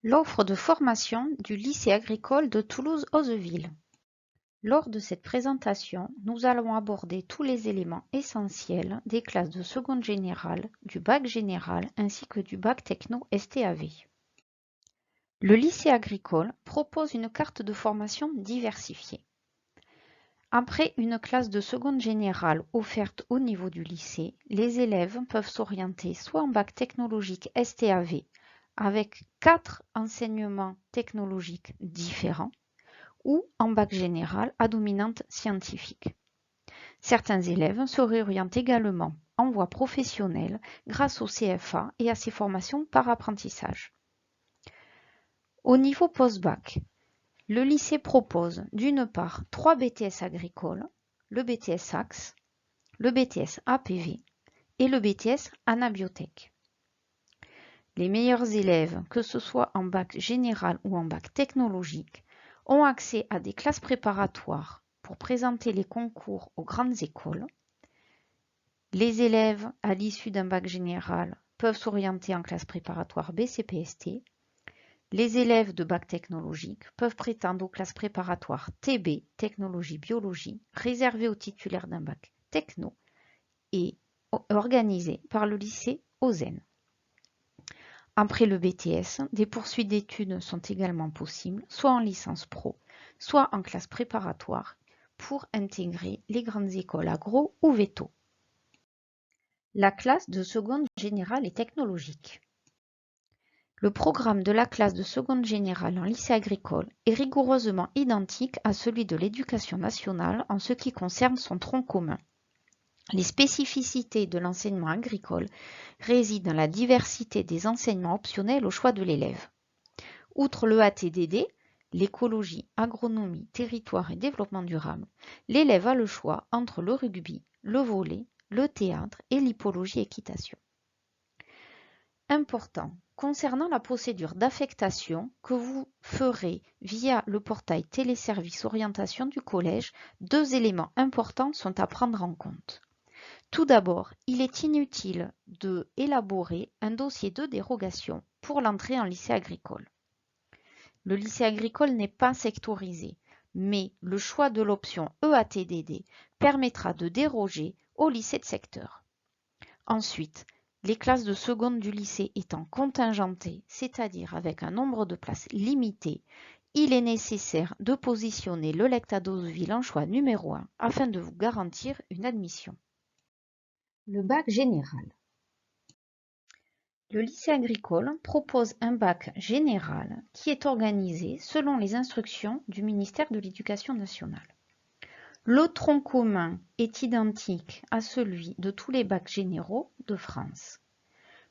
L'offre de formation du lycée agricole de Toulouse-Hauteville. Lors de cette présentation, nous allons aborder tous les éléments essentiels des classes de seconde générale, du bac général ainsi que du bac techno STAV. Le lycée agricole propose une carte de formation diversifiée. Après une classe de seconde générale offerte au niveau du lycée, les élèves peuvent s'orienter soit en bac technologique STAV avec 4 enseignements technologiques différents ou en bac général à dominante scientifique. Certains élèves se réorientent également en voie professionnelle grâce au CFA et à ses formations par apprentissage. Au niveau post-bac, le lycée propose d'une part 3 BTS agricoles, le BTS Axe, le BTS APV et le BTS Anabiotech. Les meilleurs élèves, que ce soit en bac général ou en bac technologique, ont accès à des classes préparatoires pour présenter les concours aux grandes écoles. Les élèves, à l'issue d'un bac général, peuvent s'orienter en classe préparatoire BCPST. Les élèves de bac technologique peuvent prétendre aux classes préparatoires TB, technologie biologie, réservées aux titulaires d'un bac techno et organisées par le lycée Ozen. Après le BTS, des poursuites d'études sont également possibles, soit en licence pro, soit en classe préparatoire, pour intégrer les grandes écoles agro ou veto. La classe de seconde générale et technologique. Le programme de la classe de seconde générale en lycée agricole est rigoureusement identique à celui de l'éducation nationale en ce qui concerne son tronc commun. Les spécificités de l'enseignement agricole résident dans la diversité des enseignements optionnels au choix de l'élève. Outre le ATDD, l'écologie, agronomie, territoire et développement durable, l'élève a le choix entre le rugby, le volley, le théâtre et l'hippologie équitation. Important, concernant la procédure d'affectation que vous ferez via le portail téléservice orientation du collège, 2 éléments importants sont à prendre en compte. Tout d'abord, il est inutile d'élaborer un dossier de dérogation pour l'entrée en lycée agricole. Le lycée agricole n'est pas sectorisé, mais le choix de l'option EATDD permettra de déroger au lycée de secteur. Ensuite, les classes de seconde du lycée étant contingentées, c'est-à-dire avec un nombre de places limité, il est nécessaire de positionner le LECTA d'Hauteville en choix numéro 1 afin de vous garantir une admission. Le bac général. Le lycée agricole propose un bac général qui est organisé selon les instructions du ministère de l'Éducation nationale. Le tronc commun est identique à celui de tous les bacs généraux de France.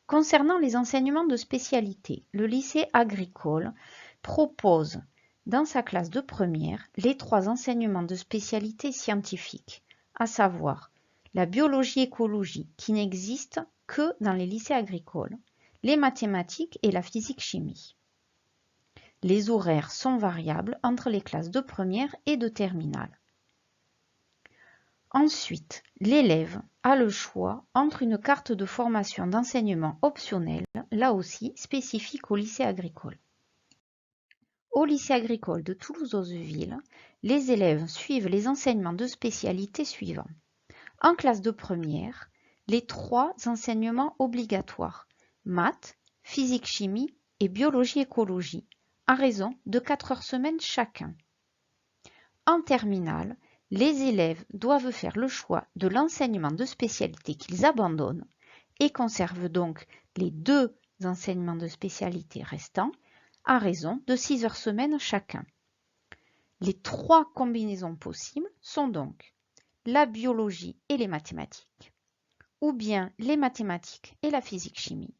Concernant les enseignements de spécialité, le lycée agricole propose dans sa classe de première les 3 enseignements de spécialité scientifique, à savoir la biologie-écologie qui n'existe que dans les lycées agricoles, les mathématiques et la physique-chimie. Les horaires sont variables entre les classes de première et de terminale. Ensuite, l'élève a le choix entre une carte de formation d'enseignement optionnelle, là aussi spécifique au lycée agricole. Au lycée agricole de Toulouse-Hauteville, les élèves suivent les enseignements de spécialité suivants. En classe de première, les 3 enseignements obligatoires, maths, physique-chimie et biologie-écologie, à raison de 4 heures semaine chacun. En terminale, les élèves doivent faire le choix de l'enseignement de spécialité qu'ils abandonnent et conservent donc les 2 enseignements de spécialité restants à raison de 6 heures semaine chacun. Les 3 combinaisons possibles sont donc la biologie et les mathématiques, ou bien les mathématiques et la physique-chimie,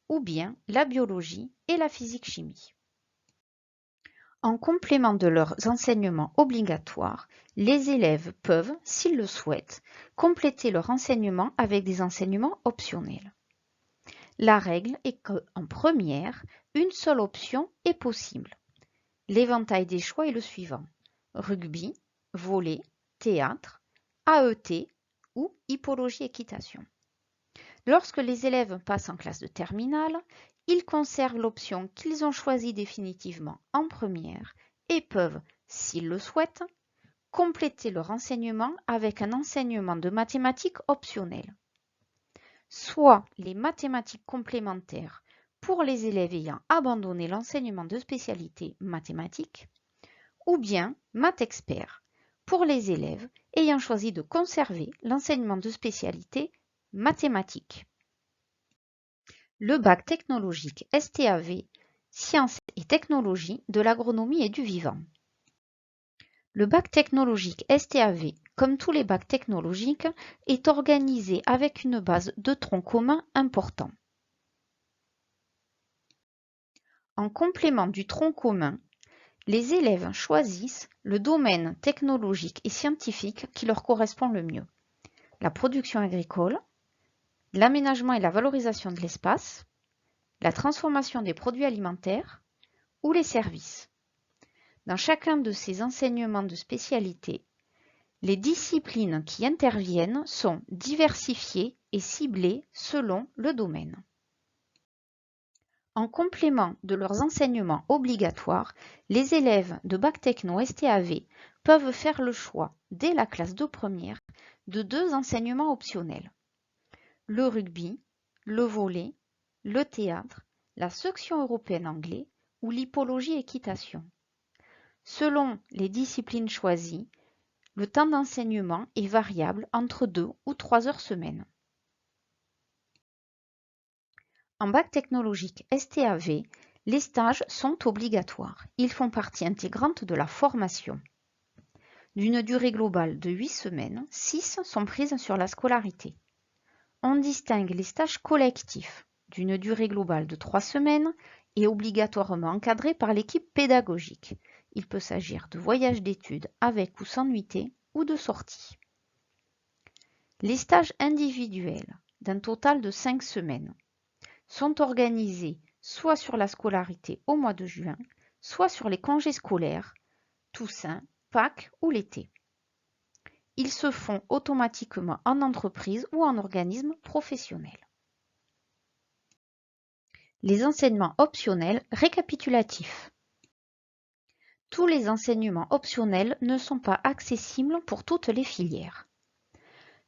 ou bien la biologie et la physique-chimie. En complément de leurs enseignements obligatoires, les élèves peuvent, s'ils le souhaitent, compléter leur enseignement avec des enseignements optionnels. La règle est qu'en première, une seule option est possible. L'éventail des choix est le suivant: rugby, volley, théâtre, AET ou hippologie-équitation. Lorsque les élèves passent en classe de terminale, Ils conservent l'option qu'ils ont choisie définitivement en première et peuvent, s'ils le souhaitent, compléter leur enseignement avec un enseignement de mathématiques optionnel. Soit les mathématiques complémentaires pour les élèves ayant abandonné l'enseignement de spécialité mathématiques, ou bien maths expert pour les élèves ayant choisi de conserver l'enseignement de spécialité mathématiques. Le bac technologique STAV, Sciences et technologies de l'agronomie et du vivant. Le bac technologique STAV, comme tous les bacs technologiques, est organisé avec une base de tronc commun important. En complément du tronc commun, les élèves choisissent le domaine technologique et scientifique qui leur correspond le mieux. La production agricole, l'aménagement et la valorisation de l'espace, la transformation des produits alimentaires ou les services. Dans chacun de ces enseignements de spécialité, les disciplines qui interviennent sont diversifiées et ciblées selon le domaine. En complément de leurs enseignements obligatoires, les élèves de bac techno STAV peuvent faire le choix, dès la classe de première, de 2 enseignements optionnels. Le rugby, le volley, le théâtre, la section européenne anglais ou l'hippologie équitation. Selon les disciplines choisies, le temps d'enseignement est variable entre 2 ou 3 heures semaine. En bac technologique STAV, les stages sont obligatoires. Ils font partie intégrante de la formation. D'une durée globale de 8 semaines, 6 sont prises sur la scolarité. On distingue les stages collectifs d'une durée globale de 3 semaines et obligatoirement encadrés par l'équipe pédagogique. Il peut s'agir de voyages d'études avec ou sans nuitée ou de sorties. Les stages individuels, d'un total de 5 semaines, sont organisés soit sur la scolarité au mois de juin, soit sur les congés scolaires, Toussaint, Pâques ou l'été. Ils se font automatiquement en entreprise ou en organisme professionnel. Les enseignements optionnels récapitulatifs. Tous les enseignements optionnels ne sont pas accessibles pour toutes les filières.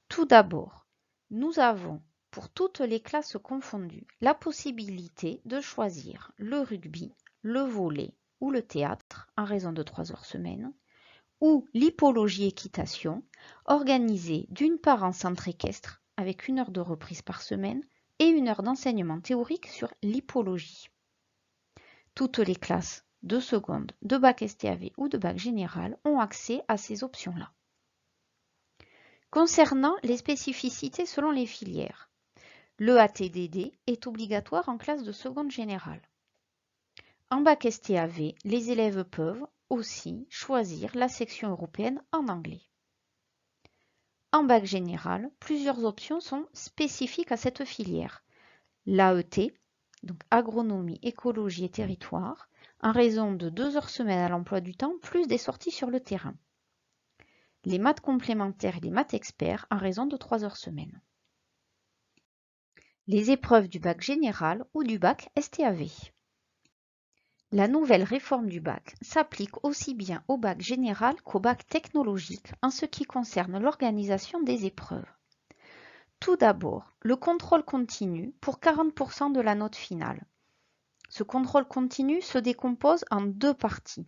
Tout d'abord, nous avons, pour toutes les classes confondues, la possibilité de choisir le rugby, le volley ou le théâtre en raison de 3 heures semaine, ou l'hippologie équitation, organisée d'une part en centre équestre avec 1 heure de reprise par semaine et 1 heure d'enseignement théorique sur l'hippologie. Toutes les classes de seconde, de bac STAV ou de bac général ont accès à ces options-là. Concernant les spécificités selon les filières, le ATDD est obligatoire en classe de seconde générale. En bac STAV, les élèves peuvent aussi choisir la section européenne en anglais. En bac général, plusieurs options sont spécifiques à cette filière. L'AET, donc agronomie, écologie et territoire, en raison de 2 heures semaine à l'emploi du temps, plus des sorties sur le terrain. Les maths complémentaires et les maths experts en raison de 3 heures semaine. Les épreuves du bac général ou du bac STAV. La nouvelle réforme du bac s'applique aussi bien au bac général qu'au bac technologique en ce qui concerne l'organisation des épreuves. Tout d'abord, le contrôle continu pour 40% de la note finale. Ce contrôle continu se décompose en 2 parties.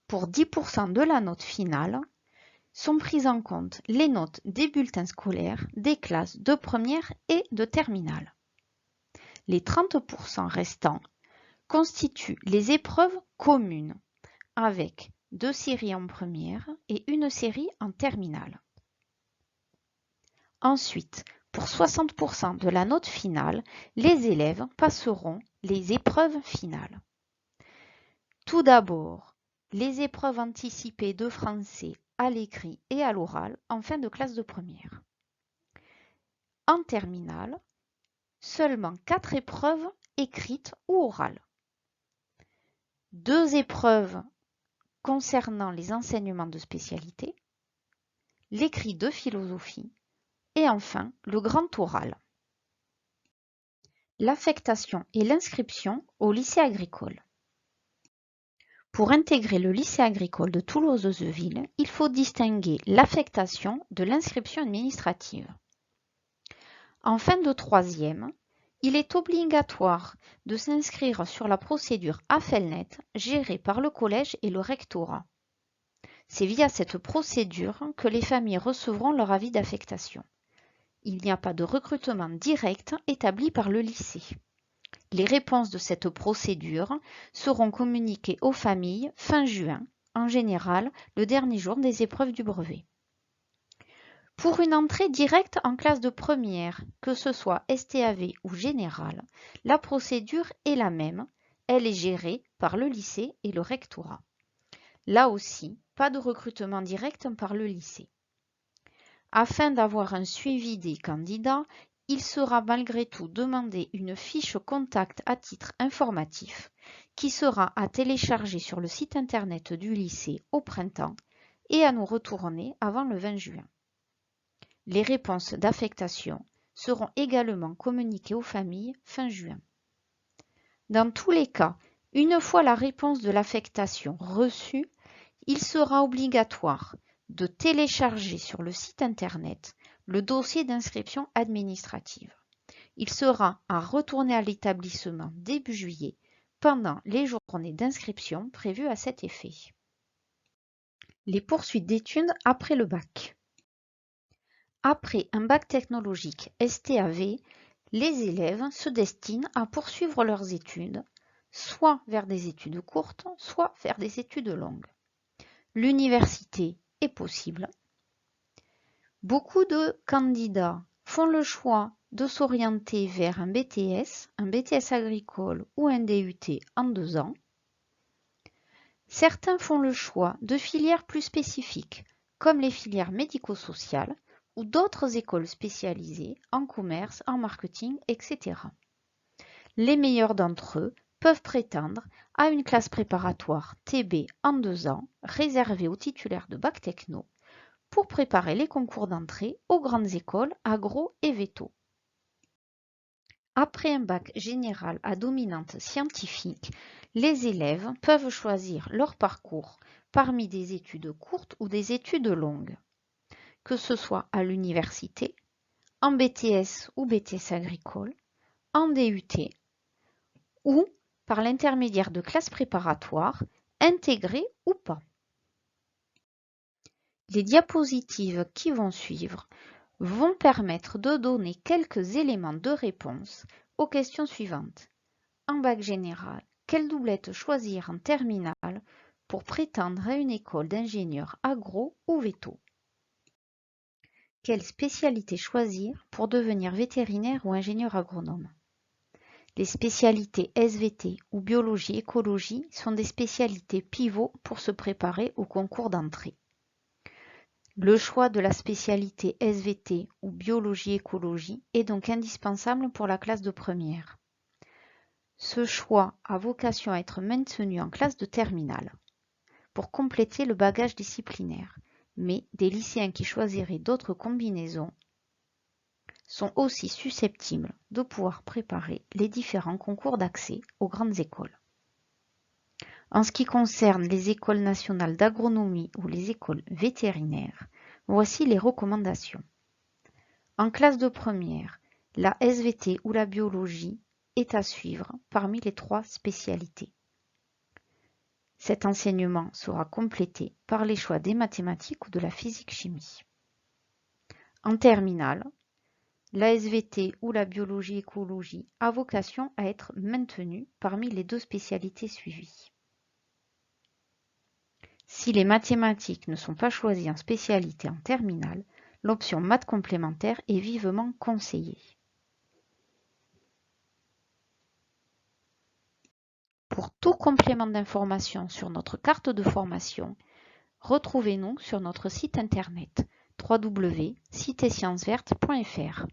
Pour 10% de la note finale, sont prises en compte les notes des bulletins scolaires des classes de première et de terminale. Les 30% restants constituent les épreuves communes, avec 2 séries en première et 1 série en terminale. Ensuite, pour 60% de la note finale, les élèves passeront les épreuves finales. Tout d'abord, les épreuves anticipées de français à l'écrit et à l'oral en fin de classe de première. En terminale, seulement 4 épreuves écrites ou orales. 2 épreuves concernant les enseignements de spécialité, l'écrit de philosophie et enfin le grand oral. L'affectation et l'inscription au lycée agricole. Pour intégrer le lycée agricole de Toulouse-Hauteville, il faut distinguer l'affectation de l'inscription administrative. En fin de troisième, il est obligatoire de s'inscrire sur la procédure AFELNET gérée par le collège et le rectorat. C'est via cette procédure que les familles recevront leur avis d'affectation. Il n'y a pas de recrutement direct établi par le lycée. Les réponses de cette procédure seront communiquées aux familles fin juin, en général le dernier jour des épreuves du brevet. Pour une entrée directe en classe de première, que ce soit STAV ou générale, la procédure est la même, elle est gérée par le lycée et le rectorat. Là aussi, pas de recrutement direct par le lycée. Afin d'avoir un suivi des candidats, il sera malgré tout demandé une fiche contact à titre informatif qui sera à télécharger sur le site internet du lycée au printemps et à nous retourner avant le 20 juin. Les réponses d'affectation seront également communiquées aux familles fin juin. Dans tous les cas, une fois la réponse de l'affectation reçue, il sera obligatoire de télécharger sur le site internet le dossier d'inscription administrative. Il sera à retourner à l'établissement début juillet pendant les journées d'inscription prévues à cet effet. Les poursuites d'études après le bac. Après un bac technologique STAV, les élèves se destinent à poursuivre leurs études, soit vers des études courtes, soit vers des études longues. L'université est possible. Beaucoup de candidats font le choix de s'orienter vers un BTS agricole ou un DUT en 2 ans. Certains font le choix de filières plus spécifiques, comme les filières médico-sociales ou d'autres écoles spécialisées en commerce, en marketing, etc. Les meilleurs d'entre eux peuvent prétendre à une classe préparatoire TB en 2 ans, réservée aux titulaires de bac techno, pour préparer les concours d'entrée aux grandes écoles agro et véto. Après un bac général à dominante scientifique, les élèves peuvent choisir leur parcours parmi des études courtes ou des études longues, que ce soit à l'université, en BTS ou BTS agricole, en DUT ou par l'intermédiaire de classes préparatoires, intégrées ou pas. Les diapositives qui vont suivre vont permettre de donner quelques éléments de réponse aux questions suivantes. En bac général, quelle doublette choisir en terminale pour prétendre à une école d'ingénieurs agro ou véto? Quelle spécialité choisir pour devenir vétérinaire ou ingénieur agronome? Les spécialités SVT ou biologie-écologie sont des spécialités pivots pour se préparer au concours d'entrée. Le choix de la spécialité SVT ou biologie-écologie est donc indispensable pour la classe de première. Ce choix a vocation à être maintenu en classe de terminale pour compléter le bagage disciplinaire, mais des lycéens qui choisiraient d'autres combinaisons sont aussi susceptibles de pouvoir préparer les différents concours d'accès aux grandes écoles. En ce qui concerne les écoles nationales d'agronomie ou les écoles vétérinaires, voici les recommandations. En classe de première, la SVT ou la biologie est à suivre parmi les 3 spécialités. Cet enseignement sera complété par les choix des mathématiques ou de la physique-chimie. En terminale, la SVT ou la biologie-écologie a vocation à être maintenue parmi les 2 spécialités suivies. Si les mathématiques ne sont pas choisies en spécialité en terminale, l'option maths complémentaire est vivement conseillée. Pour tout complément d'information sur notre carte de formation, retrouvez-nous sur notre site internet www.citesciencesvertes.fr.